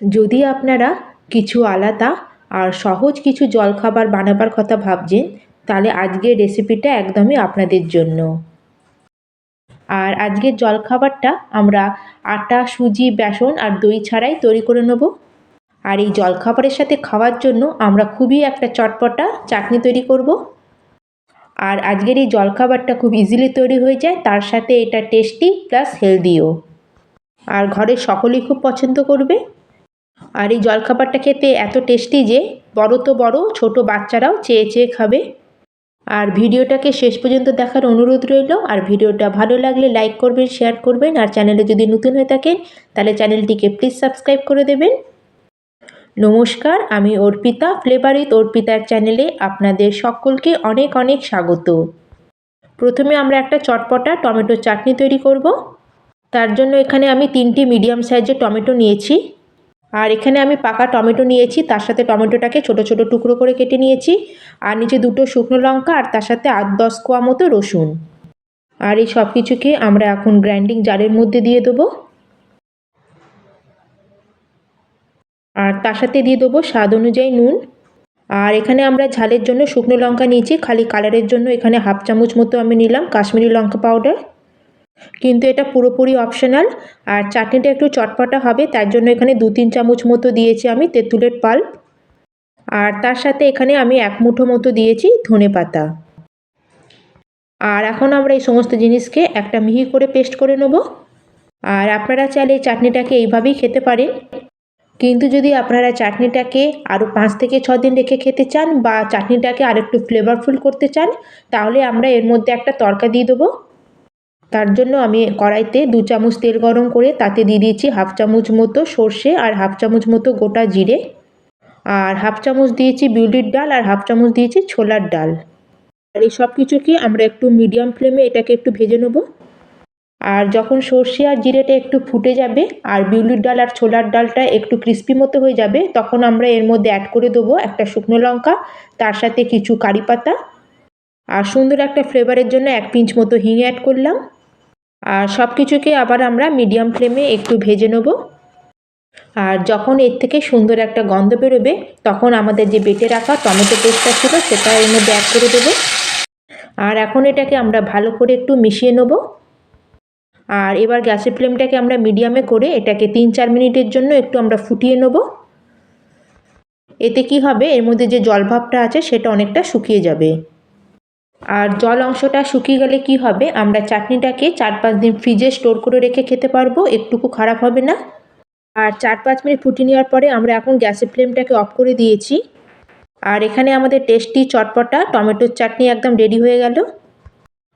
যদি আপনারা কিছু আলাদা আর সহজ কিছু জলখাবার বানাবার কথা ভাবছেন, তাহলে আজকের রেসিপিটা একদমই আপনাদের জন্য। আর আজকের জলখাবারটা আমরা আটা, সুজি, বেসন আর দই ছাড়াই তৈরি করে নেব। আর এই জলখাবারের সাথে খাওয়ার জন্য আমরা খুবই একটা চটপটা চাটনি তৈরি করব। আর আজকের এই জলখাবারটা খুব ইজিলি তৈরি হয়ে যায়, তার সাথে এটা টেস্টি প্লাস হেলদিও। আর ঘরের সকলেই খুব পছন্দ করবে। আর এই জলখাবারটা খেতে এত টেস্টি যে বড় তো বড়, ছোট বাচ্চারাও চেয়ে চেয়ে খাবে। আর ভিডিওটাকে শেষ পর্যন্ত দেখার অনুরোধ রইল। আর ভিডিওটা ভালো লাগলে লাইক করবেন, শেয়ার করবেন। আর চ্যানেলে যদি নতুন হয়ে থাকেন তাহলে চ্যানেলটিকে প্লিজ সাবস্ক্রাইব করে দেবেন। নমস্কার, আমি অর্পিতা, ফ্লেভার উইথ অর্পিতার চ্যানেলে আপনাদের সকলকে অনেক অনেক স্বাগত। প্রথমে আমরা একটা চটপটা টমেটো চাটনি তৈরি করব। তার জন্য এখানে আমি 3টি মিডিয়াম সাইজের টমেটো নিয়েছি। আর এখানে আমি পাকা টমেটো নিয়েছি, তার সাথে টমেটোটাকে ছোট ছোট টুকরো করে কেটে নিয়েছি। আর নিচে 2টো শুকনো লঙ্কা আর তার সাথে 8-10 কোয়া মতো রসুন। আর এই সব কিছুকে আমরা এখন গ্রাইন্ডিং জারের মধ্যে দিয়ে দেবো। আর তার সাথে দিয়ে দেবো স্বাদ অনুযায়ী নুন। আর এখানে আমরা ঝালের জন্য শুকনো লঙ্কা নিয়েছি, খালি কালারের জন্য এখানে 1/2 চামচ মতো আমি নিলাম কাশ্মীরি লঙ্কা পাউডার। কিন্তু এটা পুরোপুরি অপশনাল। আর চাটনিটা একটু চটপটা হবে, তার জন্য এখানে 2-3 চামচ মতো দিয়েছি আমি তেঁতুলের পাল্প। আর তার সাথে এখানে আমি 1 মুঠো মতো দিয়েছি ধনেপাতা। আর এখন আমরা এই সমস্ত জিনিসকে একটা মিহি করে পেস্ট করে নেব। আর আপনারা চাইলে এই চাটনিটাকে এইভাবেই খেতে পারেন। কিন্তু যদি আপনারা চাটনিটাকে আরও 5 থেকে 6 দিন রেখে খেতে চান বা চাটনিটাকে আরেকটু ফ্লেভারফুল করতে চান, তাহলে আমরা এর মধ্যে একটা তড়কা দিয়ে দেবো। তার জন্য আমি কড়াইতে 2 চামচ তেল গরম করে তাতে দিয়ে দিয়েছি 1/2 চামচ মতো সর্ষে আর 1/2 চামচ মতো গোটা জিরে। আর 1/2 চামচ দিয়েছি বিউলির ডাল আর 1/2 চামচ দিয়েছি ছোলার ডাল। আর এই সব কিছুকে আমরা একটু মিডিয়াম ফ্লেমে এটাকে একটু ভেজে নেব। আর যখন সর্ষে আর জিরেটা একটু ফুটে যাবে আর বিউলির ডাল আর ছোলার ডালটা একটু ক্রিস্পি মতো হয়ে যাবে, তখন আমরা এর মধ্যে অ্যাড করে দেবো একটা শুকনো লঙ্কা, তার সাথে কিছু কারি পাতা। আর সুন্দর একটা ফ্লেভারের জন্য 1 পিঞ্চ মতো হিং অ্যাড করলাম। আর সব কিছুকে আবার আমরা মিডিয়াম ফ্লেমে একটু ভেজে নেব। আর যখন এর থেকে সুন্দর একটা গন্ধ বেরোবে, তখন আমাদের যে বেটে রাখা টমেটো পেস্টটা ছিল সেটা এর মধ্যে অ্যাড করে দেবো। আর এখন এটাকে আমরা ভালো করে একটু মিশিয়ে নেব। আর এবার গ্যাসের ফ্লেমটাকে আমরা মিডিয়ামে করে এটাকে 3-4 মিনিটের জন্য একটু আমরা ফুটিয়ে নেব। এতে কি হবে, এর মধ্যে যে জল ভাবটা আছে সেটা অনেকটা শুকিয়ে যাবে। আর জল অংশটা শুকিয়ে গেলে কি হবে, আমরা চাটনিটাকে 4-5 দিন ফ্রিজে স্টোর করে রেখে খেতে পারবো, একটুকু খারাপ হবে না। আর 4-5 মিনিট ফুটিয়ে নেওয়ার পরে আমরা এখন গ্যাসের ফ্লেমটাকে অফ করে দিয়েছি। আর এখানে আমাদের টেস্টি চটপটা টমেটোর চাটনি একদম রেডি হয়ে গেল।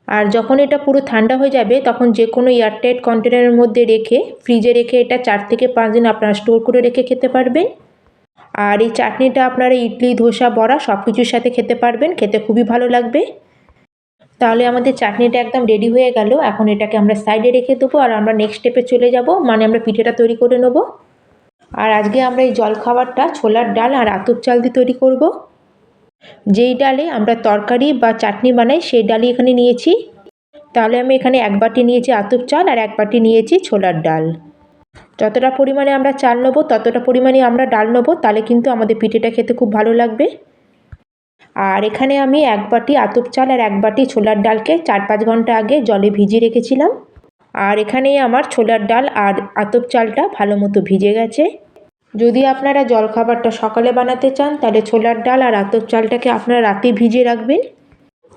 আর যখন এটা পুরো ঠান্ডা হয়ে যাবে, তখন যে কোনো এয়ারটাইট কন্টেনারের মধ্যে রেখে ফ্রিজে রেখে এটা 4 থেকে 5 দিন আপনারা স্টোর করে রেখে খেতে পারবেন। আর এই চাটনিটা আপনারা ইডলি, ধোসা, বড়া সব কিছুর সাথে খেতে পারবেন, খেতে খুবই ভালো লাগবে। তাহলে আমাদের চাটনিটা একদম রেডি হয়ে গেল। এখন এটাকে আমরা সাইডে রেখে দেবো আর আমরা নেক্সট স্টেপে চলে যাব, মানে আমরা পিঠেটা তৈরি করে নেব। আর আজকে আমরা এই জলখাবারটা ছোলার ডাল আর আতপ চাল দিয়ে তৈরি করব। যেই ডালে আমরা তরকারি বা চাটনি বানাই সেই ডালই এখানে নিয়েছি। তাহলে আমি এখানে 1 বাটি নিয়েছি আতপ চাল আর 1 বাটি নিয়েছি ছোলার ডাল। যতটা পরিমাণে আমরা চাল নেবো ততটা পরিমাণে আমরা ডাল নেবো, তাহলে কিন্তু আমাদের পিঠেটা খেতে খুব ভালো লাগবে। আর এখানে আমি 1 বাটি আতপ চাল আর 1 বাটি ছোলার ডালকে 4-5 ঘন্টা আগে জলে ভিজিয়ে রেখেছিলাম। আর এখানে আমার ছোলার ডাল আর আতপ চালটা ভালো মতো ভিজে গেছে। যদি আপনারা জলখাবারটা সকালে বানাতে চান, তাহলে ছোলার ডাল আর আতপ চালটাকে আপনারা রাতে ভিজিয়ে রাখবেন।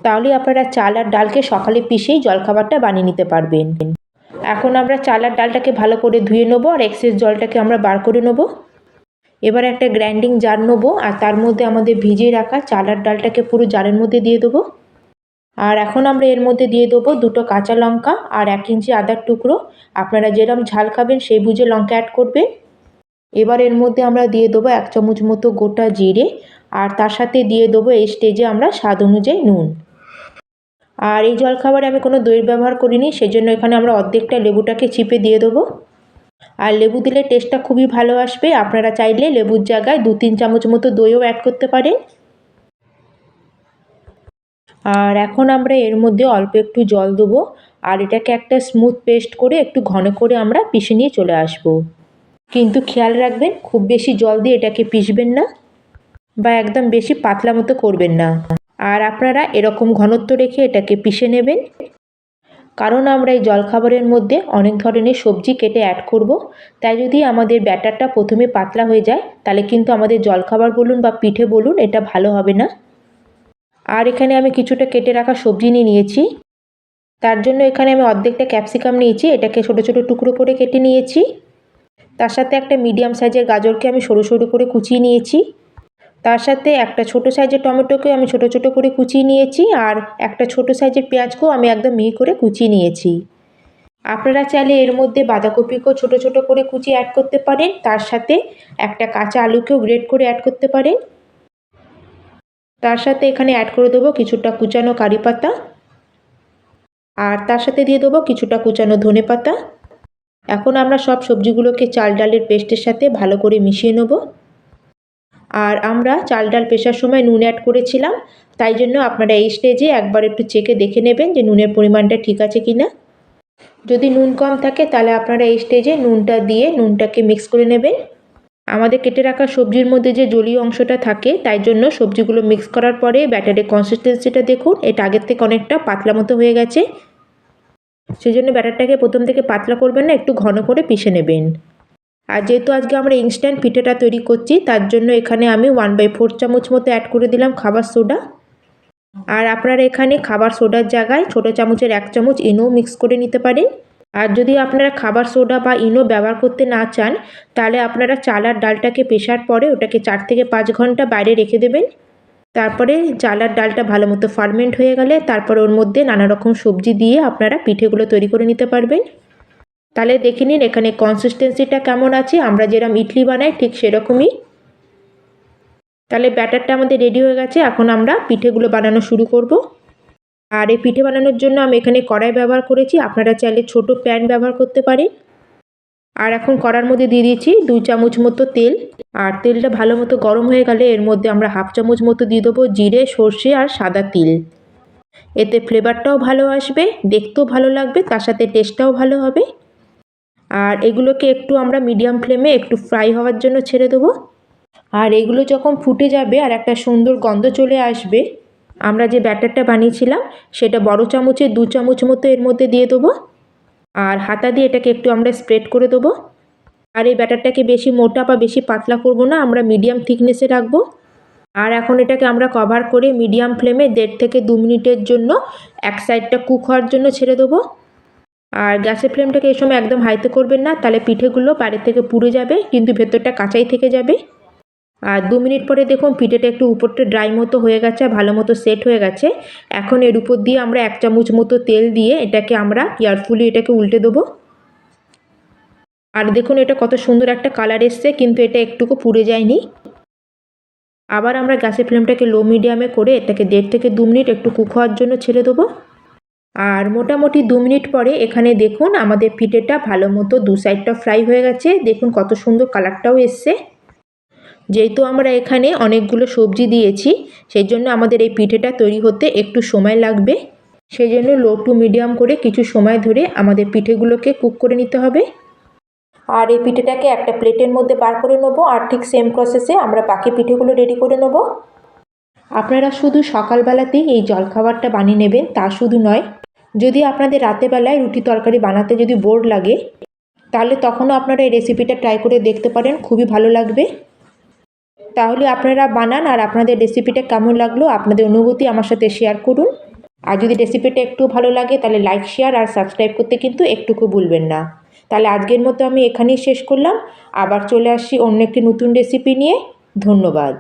তাহলে আপনারা চাল আর ডালকে সকালে পিষেই জলখাবারটা বানিয়ে নিতে পারবেন। এখন আমরা চাল আর ডালটাকে ভালো করে ধুয়ে নেবো আর এক্সেস জলটাকে আমরা বার করে নেবো। এবার একটা গ্রাইন্ডিং জার নেবো আর তার মধ্যে আমাদের ভিজিয়ে রাখা চাল আর ডালটাকে পুরো জারের মধ্যে দিয়ে দেবো। আর এখন আমরা এর মধ্যে দিয়ে দেবো 2টো কাঁচা লঙ্কা আর 1 ইঞ্চি আদার টুকরো। আপনারা যেরকম ঝাল খাবেন সেই বুঝে লঙ্কা অ্যাড করবেন। এবার এর মধ্যে আমরা দিয়ে দেবো 1 চামচ মতো গোটা জিরে আর তার সাথে দিয়ে দেবো এই স্টেজে আমরা স্বাদ অনুযায়ী নুন। আর এই জলখাবারে আমি কোনো দইয়ের ব্যবহার করিনি, সেজন্য এখানে আমরা অর্ধেকটা লেবুটাকে চিপে দিয়ে দেবো। আর লেবু দিলে টেস্টটা খুবই ভালো আসবে। আপনারা চাইলে লেবুর জায়গায় 2-3 চামচ মতো দইও অ্যাড করতে পারেন। আর এখন আমরা এর মধ্যে অল্প একটু জল দেবো আর এটাকে একটা স্মুথ পেস্ট করে একটু ঘন করে আমরা পিষে নিয়ে চলে আসবো। কিন্তু খেয়াল রাখবেন খুব বেশি জল দিয়ে এটাকে পিষবেন না বা একদম বেশি পাতলা মতো করবেন না। আর আপনারা এরকম ঘনত্ব রেখে এটাকে পিষে নেবেন, কারণ আমরা এই জলখাবারের মধ্যে অনেক ধরনের সবজি কেটে অ্যাড করব। তাই যদি আমাদের ব্যাটারটা প্রথমে পাতলা হয়ে যায় তাহলে কিন্তু আমাদের জলখাবার বলুন বা পিঠে বলুন এটা ভালো হবে না। আর এখানে আমি কিছুটা কেটে রাখা সবজি নিয়ে নিয়েছি। তার জন্য এখানে আমি অর্ধেকটা ক্যাপসিকাম নিয়েছি, এটাকে ছোটো ছোটো টুকরো করে কেটে নিয়েছি। তার সাথে একটা মিডিয়াম সাইজের গাজরকে আমি সরু সরু করে কুচিয়ে নিয়েছি। তার সাথে একটা ছোটো সাইজের টমেটোকে আমি ছোটো ছোটো করে কুচিয়ে নিয়েছি, আর একটা ছোটো সাইজের পেঁয়াজকেও আমি একদম মিহি করে কুচিয়ে নিয়েছি। আপনারা চাইলে এর মধ্যে বাঁধাকপিকেও ছোটো ছোটো করে কুচিয়ে অ্যাড করতে পারেন, তার সাথে একটা কাঁচা আলুকেও গ্রেট করে অ্যাড করতে পারেন। তার সাথে এখানে অ্যাড করে দেবো কিছুটা কুচানো কারি পাতা, আর তার সাথে দিয়ে দেবো কিছুটা কুচানো ধনে পাতা। এখন আমরা সব সবজিগুলোকে চাল ডালের পেস্টের সাথে ভালো করে মিশিয়ে নেব। আর আমরা চাল ডাল পেশার সময় নুন অ্যাড করেছিলাম, তাই জন্য আপনারা এই স্টেজে একবার একটু চেখে দেখে নেবেন যে নুনের পরিমাণটা ঠিক আছে কি না। যদি নুন কম থাকে তাহলে আপনারা এই স্টেজে নুনটা দিয়ে নুনটাকে মিক্স করে নেবেন। আমাদের কেটে রাখা সবজির মধ্যে যে জলীয় অংশটা থাকে, তাই জন্য সবজিগুলো মিক্স করার পরে ব্যাটারের কনসিস্টেন্সিটা দেখুন, এটা আগের থেকে অনেকটা পাতলা মতো হয়ে গেছে। সেই জন্য ব্যাটারটাকে প্রথম থেকে পাতলা করবেন না, একটু ঘন করে পিষে নেবেন। আর যেহেতু আজকে আমরা ইনস্ট্যান্ট পিঠেটা তৈরি করছি, তার জন্য এখানে আমি 1/4 চামচ মতো অ্যাড করে দিলাম খাবার সোডা। আর আপনারা এখানে খাবার সোডার জায়গায় ছোটো চামচের 1 চামচ ইনো মিক্স করে নিতে পারেন। আর যদি আপনারা খাবার সোডা বা ইনো ব্যবহার করতে না চান, তাহলে আপনারা চাল আর ডালটাকে পেষার পরে ওটাকে 4 থেকে 5 ঘন্টা বাইরে রেখে দেবেন। তারপরে চাল আর ডালটা ভালো মতো ফার্মেন্ট হয়ে গেলে তারপর ওর মধ্যে নানা রকম সবজি দিয়ে আপনারা পিঠেগুলো তৈরি করে নিতে পারবেন। তাহলে দেখে নিন এখানে কনসিস্টেন্সিটা কেমন আছে, আমরা যেরকম ইডলি বানাই ঠিক সেরকমই। তাহলে ব্যাটারটা আমাদের রেডি হয়ে গেছে, এখন আমরা পিঠেগুলো বানানো শুরু করব। আর এই পিঠে বানানোর জন্য আমি এখানে কড়াই ব্যবহার করেছি, আপনারা চাইলে ছোট প্যান ব্যবহার করতে পারেন। আর এখন কড়ার মধ্যে দিয়ে দিয়েছি 2 চামচ মতো তেল। আর তেলটা ভালো মতো গরম হয়ে গেলে এর মধ্যে আমরা 1/2 চামচ মতো দিয়ে দেবো জিরে, সর্ষে আর সাদা তিল। এতে ফ্লেভারটাও ভালো আসবে, দেখতেও ভালো লাগবে, তার সাথে টেস্টটাও ভালো হবে। আর এগুলোকে একটু আমরা মিডিয়াম ফ্লেমে একটু ফ্রাই হওয়ার জন্য ছেড়ে দেবো। আর এগুলো যখন ফুটে যাবে আর একটা সুন্দর গন্ধ চলে আসবে, আমরা যে ব্যাটারটা বানিয়েছিলাম সেটা বড় চামচে 2 চামচ মতো এর মধ্যে দিয়ে দেবো। আর হাতা দিয়ে এটাকে একটু আমরা স্প্রেড করে দেবো। আর এই ব্যাটারটাকে বেশি মোটা বা বেশি পাতলা করব না, আমরা মিডিয়াম থিকনেসে রাখবো। আর এখন এটাকে আমরা কভার করে মিডিয়াম ফ্লেমে 1.5 থেকে 2 মিনিটের জন্য এক সাইডটা কুক হওয়ার জন্য ছেড়ে দেবো। আর গ্যাসের ফ্লেমটাকে এই সময় একদম হাইতে করবেন না, তাহলে পিঠেগুলো বাইরে থেকে পুড়ে যাবে কিন্তু ভেতরটা কাঁচাই থেকে যাবে। আর 2 মিনিট পরে দেখুন পিঠেটা একটু উপরটা ড্রাই মতো হয়ে গেছে, ভালো মতো সেট হয়ে গেছে। এখন এর উপর দিয়ে আমরা 1 চামচ মতো তেল দিয়ে এটাকে আমরা কেয়ারফুলি এটাকে উল্টে দেবো। আর দেখুন এটা কত সুন্দর একটা কালার এসছে, কিন্তু এটা একটুকু পুড়ে যায়নি। আবার আমরা গ্যাসের ফ্লেমটাকে লো মিডিয়ামে করে এটাকে 1.5 থেকে 2 মিনিট একটু কুক হওয়ার জন্য ছেড়ে দেবো। আর মোটামুটি 2 মিনিট পরে এখানে দেখুন আমাদের পিঠেটা ভালো মতো 2 সাইডটা ফ্রাই হয়ে গেছে, দেখুন কত সুন্দর কালারটাও এসছে। যেহেতু আমরা এখানে অনেকগুলো সবজি দিয়েছি, সেই জন্য আমাদের এই পিঠেটা তৈরি হতে একটু সময় লাগবে। সেই জন্য লো টু মিডিয়াম করে কিছু সময় ধরে আমাদের পিঠেগুলোকে কুক করে নিতে হবে। আর এই পিঠেটাকে একটা প্লেটের মধ্যে বার করে নেবো, আর ঠিক সেম প্রসেসে আমরা বাকি পিঠেগুলো রেডি করে নেবো। আপনারা শুধু সকালবেলাতেই এই জলখাবারটা বানিয়ে নেবেন তা শুধু নয়, যদি আপনাদের রাতেরবেলায় রুটি তরকারি বানাতে যদি বোর লাগে, তাহলে তখনও আপনারা এই রেসিপিটা ট্রাই করে দেখতে পারেন, খুবই ভালো লাগবে। তাহলে আপনারা বানান, আর আপনাদের রেসিপিটা কেমন লাগলো আপনাদের অনুভূতি আমার সাথে শেয়ার করুন। আর যদি রেসিপিটা একটু ভালো লাগে তাহলে লাইক, শেয়ার আর সাবস্ক্রাইব করতে কিন্তু একটুকু ভুলবেন না। তাহলে আজকের মতো আমি এখানেই শেষ করলাম, আবার চলে আসছি অন্য একটি নতুন রেসিপি নিয়ে। ধন্যবাদ।